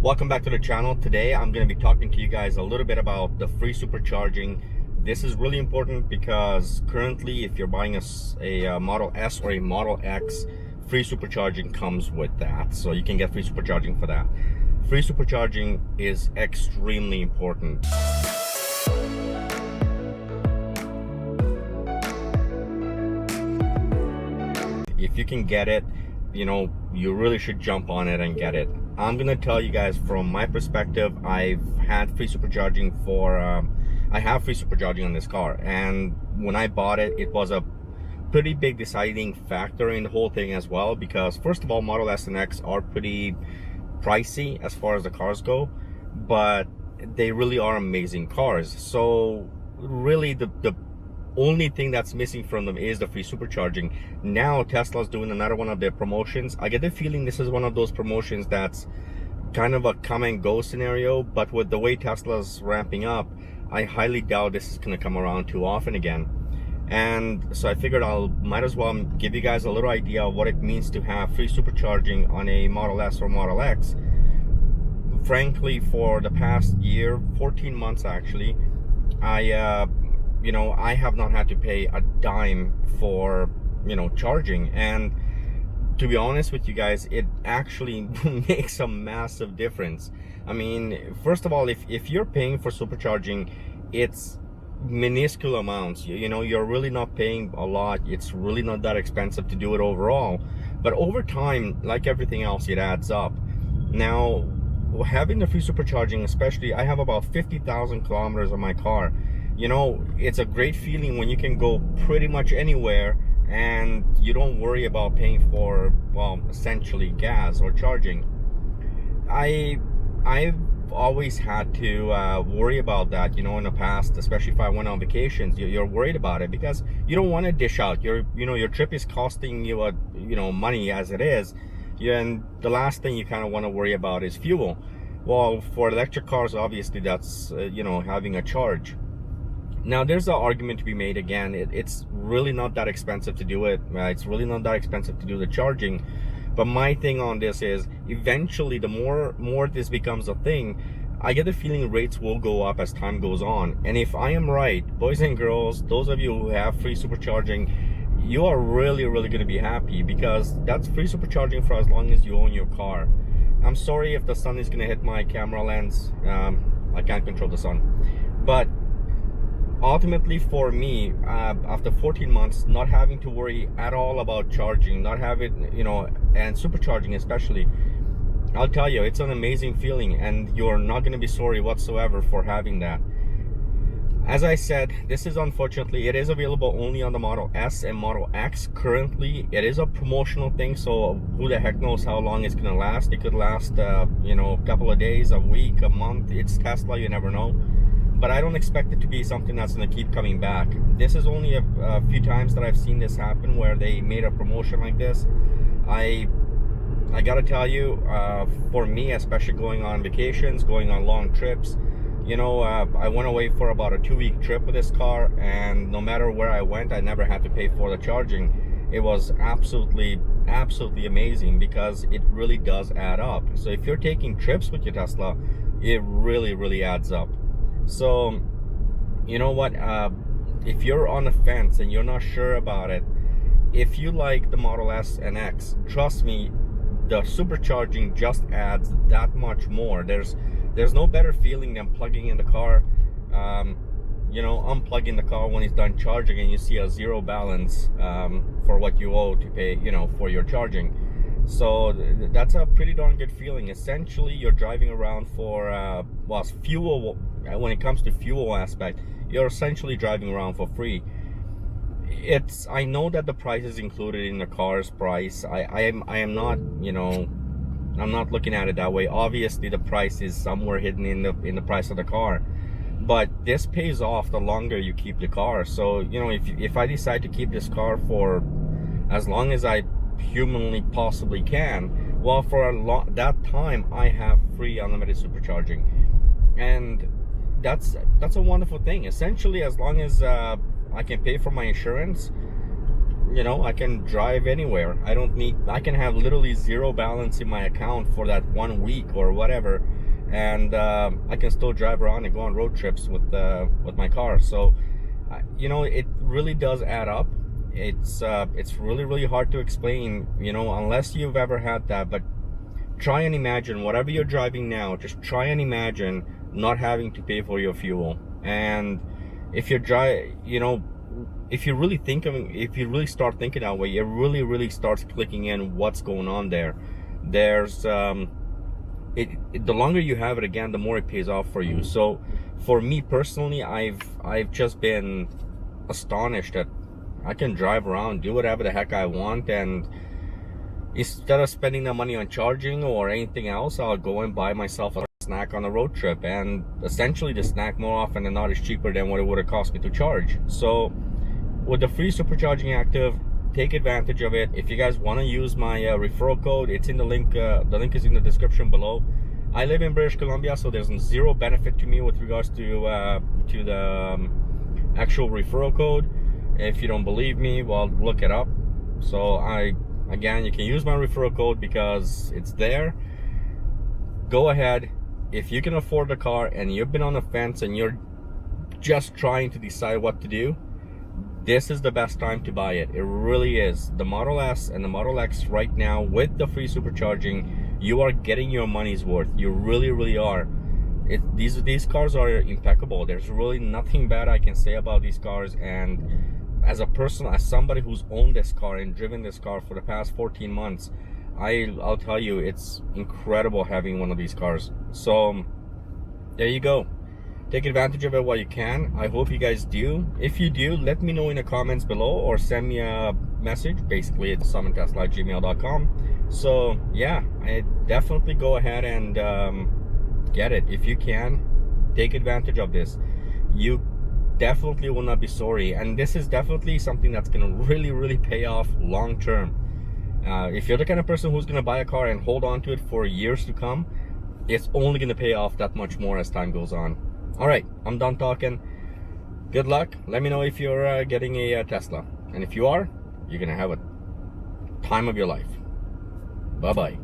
Welcome back to the channel. Today I'm going to be talking to you guys a little bit about the free supercharging. This is really important because currently if you're buying a Model S or a Model X, free supercharging comes with that. So you can get free supercharging for that. Free supercharging is extremely important. If you can get it, you really should jump on it and get it. I'm gonna tell you guys from my perspective. I've had free supercharging I have free supercharging on this car, and when I bought it, it was a pretty big deciding factor in the whole thing as well, because first of all, Model S and X are pretty pricey as far as the cars go, but they really are amazing cars. So really the only thing that's missing from them is the free supercharging. Now Tesla's doing another one of their promotions. I get the feeling this is one of those promotions that's kind of a come and go scenario, but with the way Tesla's ramping up, I highly doubt this is going to come around too often again. And so I figured might as well give you guys a little idea of what it means to have free supercharging on a Model S or Model X. Frankly, for the past year, 14 months actually, I have not had to pay a dime for, charging. And to be honest with you guys, it actually makes a massive difference. I mean, first of all, if you're paying for supercharging, it's minuscule amounts. You're really not paying a lot. It's really not that expensive to do it overall. But over time, like everything else, it adds up. Now, having the free supercharging, especially, I have about 50,000 kilometers on my car. It's a great feeling when you can go pretty much anywhere and you don't worry about paying for, well, essentially gas or charging. I've always had to worry about that, in the past, especially if I went on vacations. You're worried about it because you don't want to dish out. Your trip is costing you money as it is, and the last thing you kind of want to worry about is fuel. Well, for electric cars, obviously that's having a charge. Now, there's an argument to be made again. It's really not that expensive to do it. It's really not that expensive to do the charging. But my thing on this is, eventually, the more this becomes a thing, I get the feeling rates will go up as time goes on. And if I am right, boys and girls, those of you who have free supercharging, you are really, really going to be happy, because that's free supercharging for as long as you own your car. I'm sorry if the sun is going to hit my camera lens. I can't control the sun. But ultimately, for me, after 14 months, not having to worry at all about charging, not having, and supercharging especially, I'll tell you, it's an amazing feeling, and you're not going to be sorry whatsoever for having that. As I said, this is, unfortunately, it is available only on the Model S and Model X currently. It is a promotional thing, so who the heck knows how long it's going to last. It could last, a couple of days, a week, a month. It's Tesla, you never know. But I don't expect it to be something that's going to keep coming back. This is only a few times that I've seen this happen, where they made a promotion like this. I gotta tell you, for me, especially going on vacations, going on long trips, I went away for about a 2-week trip with this car, and no matter where I went, I never had to pay for the charging. It was absolutely amazing, because it really does add up. So if you're taking trips with your Tesla, it really adds up. So, you know what, if you're on the fence and you're not sure about it, if you like the Model S and X, trust me, the supercharging just adds that much more. There's no better feeling than plugging in the car, unplugging the car when it's done charging and you see a zero balance for what you owe to pay, for your charging. So that's a pretty darn good feeling. Essentially, you're driving around for fuel. When it comes to fuel aspect, you're essentially driving around for free. I know that the price is included in the car's price. I am not, I'm not looking at it that way. Obviously, the price is somewhere hidden in the price of the car. But this pays off the longer you keep the car. So, if I decide to keep this car for as long as I humanly possibly can, well, for that time, I have free unlimited supercharging. And that's a wonderful thing. Essentially, as long as I can pay for my insurance, you know, I can drive anywhere. I can have literally zero balance in my account for that 1 week or whatever, and I can still drive around and go on road trips with my car. So you know, it really does add up. It's really hard to explain, you know, unless you've ever had that. But try and imagine, whatever you're driving now, just try and imagine not having to pay for your fuel. And if you're you know, if you really start thinking that way, it really starts clicking in what's going on there. There's the longer you have it, again, the more it pays off for you. So for me personally, I've just been astonished that I can drive around, do whatever the heck I want, and instead of spending the money on charging or anything else, I'll go and buy myself a snack on a road trip. And essentially the snack more often than not is cheaper than what it would have cost me to charge. So with the free Supercharging active, take advantage of it. If you guys want to use my referral code, it's in the link. The link is in the description below. I live in British Columbia, so there's zero benefit to me with regards to the actual referral code. If you don't believe me, well, look it up. So again, you can use my referral code because it's there. Go ahead. If you can afford the car and you've been on the fence and you're just trying to decide what to do, this is the best time to buy it. It really is. The Model S and the Model X right now with the free Supercharging, you are getting your money's worth. You really are. These cars are impeccable. There's really nothing bad I can say about these cars. And as a person, as somebody who's owned this car and driven this car for the past 14 months, I'll tell you, it's incredible having one of these cars. So there you go. Take advantage of it while you can. I hope you guys do. If you do, let me know in the comments below or send me a message. Basically, it's summontesla@gmail.com. So yeah, I definitely go ahead and get it. If you can, take advantage of this. You definitely will not be sorry. And this is definitely something that's going to really pay off long term. If you're the kind of person who's going to buy a car and hold on to it for years to come, it's only going to pay off that much more as time goes on. All right, I'm done talking. Good luck. Let me know if you're getting a Tesla. And if you are, you're going to have a time of your life. Bye-bye.